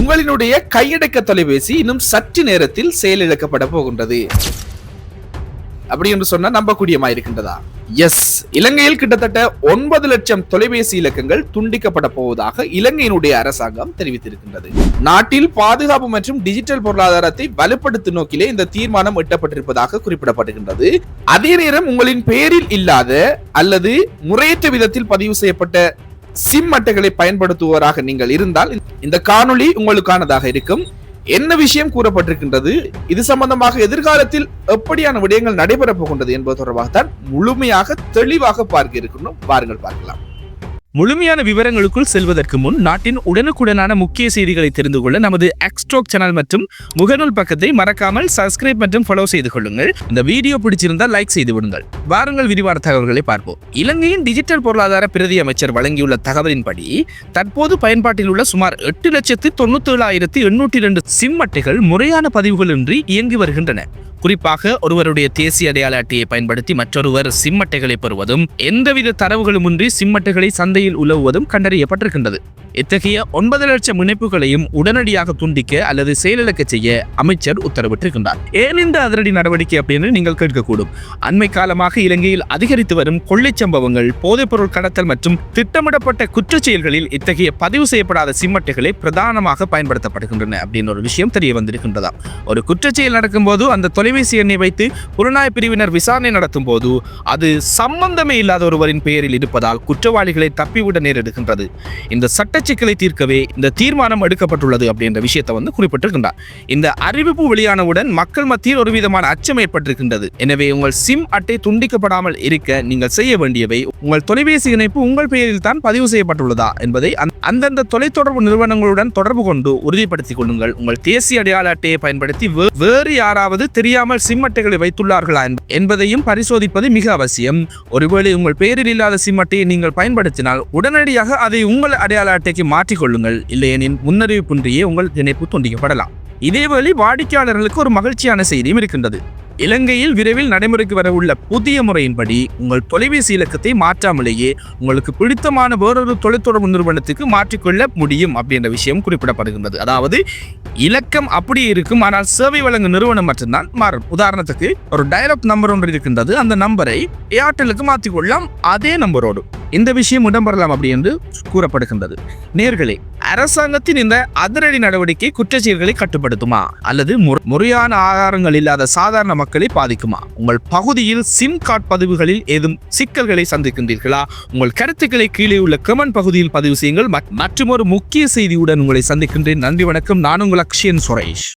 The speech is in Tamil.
உங்களினுடைய கையடக்க தொலைபேசி இன்னும் சற்று நேரத்தில் செயலிழக்கப்பட போகின்றது. அப்படி என்று சொன்னா நம்பக்கூடியமா இருக்கின்றதா? எஸ், இலங்கையில் கிட்டத்தட்ட 9 லட்சம் தொலைபேசி இலக்கங்கள் துண்டிக்கப்பட போவதாக இலங்கையினுடைய அரசாங்கம் தெரிவித்திருக்கின்றது. நாட்டில் பாதுகாப்பு மற்றும் டிஜிட்டல் பொருளாதாரத்தை வலுப்படுத்தும் நோக்கிலே இந்த தீர்மானம் எட்டப்பட்டிருப்பதாக குறிப்பிடப்படுகின்றது. அதே நேரம் உங்களின் பெயரில் இல்லாத அல்லது முறையற்ற விதத்தில் பதிவு செய்யப்பட்ட சிம் அட்டைகளை பயன்படுத்துவோராக நீங்கள் இருந்தால் இந்த காணொளி உங்களுக்கானதாக இருக்கும். என்ன விஷயம் கூறப்பட்டிருக்கின்றது, இது சம்பந்தமாக எதிர்காலத்தில் எப்படியான விடயங்கள் நடைபெறப் போகின்றது என்பது தொடர்பாகத்தான் முழுமையாக தெளிவாக பார்க்க இருக்கணும். வாருங்கள் பார்க்கலாம். முழுமையான விவரங்களுக்குள் செல்வதற்கு முன் நாட்டின் உடனுக்குடனான முக்கிய செய்திகளை தெரிந்து கொள்ள நமது எக்ஸ்ட்ரோக் சேனல் மற்றும் முகநூல் பக்கத்தை மறக்காமல் சப்ஸ்கிரைப் மற்றும் ஃபாலோ செய்து கொள்ளுங்கள். இந்த வீடியோ பிடிச்சிருந்தால் லைக் செய்து விடுங்கள். வாருங்கள் விரிவான தகவல்களை பார்ப்போம். இலங்கையின் டிஜிட்டல் பொருளாதார பிரதி அமைச்சர் வழங்கியுள்ள தகவலின்படி தற்போது பயன்பாட்டில் உள்ள சுமார் 8,97,802 சிம் அட்டைகள் முறையான பதிவுகளின்றி இயங்கி வருகின்றன. குறிப்பாக ஒருவருடைய தேசிய அடையாள அட்டையை பயன்படுத்தி மற்றொருவர் சிம் அட்டைகளை பெறுவதும் எந்தவித தரவுகளுமின்றி சிம் அட்டைகளை சந்தையில் உலவுவதும் கண்டறியப்பட்டிருக்கின்றது. இத்தகைய 9 லட்சம் இணைப்புகளையும் உடனடியாக துண்டிக்க அல்லது செயலிழக்க செய்ய அமைச்சர் உத்தரவிட்டிருக்கின்றார். ஏன் இந்த அதிரடி நடவடிக்கை அப்படின்னு நீங்கள் கேட்கக்கூடும். அண்மை காலமாக இலங்கையில் அதிகரித்து வரும் கொள்ளை சம்பவங்கள், போதைப்பொருள் கடத்தல் மற்றும் திட்டமிடப்பட்ட குற்றச் செயல்களில் இத்தகைய பதிவு செய்யப்படாத சிம் அட்டைகளை பிரதானமாக பயன்படுத்தப்படுகின்றன அப்படின்னு ஒரு விஷயம் தெரிய வந்திருக்கின்றதா. ஒரு குற்றச்செயல் நடக்கும் போது அந்த தொலைபேசி எண்ணை வைத்து புலனாய்வு பிரிவினர் விசாரணை நடத்தும் போது அது சம்பந்தமே இல்லாத ஒருவரின் பெயரில் இருப்பதால் குற்றவாளிகளை தப்பிவிட நேரிடுகின்றது. இந்த சட்ட சிக்கலை தீர்க்கவே இந்த தீர்மானம் எடுக்கப்பட்டுள்ளது அப்படின்ற விஷயத்தை குறிப்பிட்டிருக்கின்றார். இந்த அறிவிப்பு வெளியானவுடன் மக்கள் மத்தியில் ஒரு விதமான அச்சம் ஏற்பட்டிருக்கின்றது. எனவே உங்கள் சிம் அட்டை துண்டிக்கப்படாமல் இருக்க நீங்கள் செய்ய வேண்டியவை, உங்கள் தொலைபேசி இணைப்பு உங்கள் பெயரில் தான் பதிவு செய்யப்பட்டுள்ளதா என்பதை அந்தந்த தொலைத்தொடர்பு நிறுவனங்களுடன் தொடர்பு கொண்டு உறுதிப்படுத்திக் கொள்ளுங்கள். உங்கள் தேசிய அடையாள அட்டையை பயன்படுத்தி வேறு யாராவது தெரியாமல் சிம் அட்டைகளை வைத்துள்ளார்களா என்பதையும் பரிசோதிப்பது மிக அவசியம். ஒருவேளை உங்கள் பெயரில் இல்லாத சிம் அட்டையை நீங்கள் பயன்படுத்தினால் உடனடியாக அதை உங்கள் அடையாள அட்டைக்கு மாற்றிக்கொள்ளுங்கள். இல்லையெனில் முன்னறிவிப்பின்றியே உங்கள் இணைப்பு துண்டிக்கப்படலாம். இதேவேளை வாடிக்கையாளர்களுக்கு ஒரு மகிழ்ச்சியான செய்தியும் இருக்கின்றது. இலங்கையில் விரைவில் நடைமுறைக்கு வர உள்ள புதிய முறையின்படி உங்கள் தொலைபேசி இலக்கத்தை மாற்றாமலேயே உங்களுக்கு பிடித்தமான வேறொரு தொலைத்தொடர்பு நிறுவனத்துக்கு மாற்றிக்கொள்ள முடியும் அப்படின்ற விஷயம் குறிப்பிடப்படுகின்றது. அதாவது இலக்கம் அப்படியே இருக்கும், ஆனால் சேவை வழங்கும் நிறுவனம் மட்டும்தான் மாறும். உதாரணத்துக்கு ஒரு டயலாக் நம்பர் ஒன்று இருக்கின்றது, அந்த நம்பரை ஏர்டெலுக்கு மாற்றிக்கொள்ளலாம் அதே நம்பரோடு. இந்த விஷயம் இடம்பெறலாம் அப்படி என்று கூறப்படுகின்றது. நேர்களே, அரசாங்கத்தின் இந்த அதிரடி நடவடிக்கை குற்றச்செயல்களை கட்டுப்படுத்துமா அல்லது முறையான ஆதாரங்கள் இல்லாத சாதாரண மக்களை பாதிக்குமா? உங்கள் பகுதியில் சிம் கார்டு பதிவுகளில் ஏதும் சிக்கல்களை சந்திக்கின்றீர்களா? உங்கள் கருத்துக்களை கீழே உள்ள கமெண்ட் பகுதியில் பதிவு செய்யுங்கள். மற்றும் ஒரு முக்கிய செய்தியுடன் உங்களை சந்திக்கின்றேன். நன்றி, வணக்கம். நான் உங்கள் அக்ஷயன் சுரேஷ்.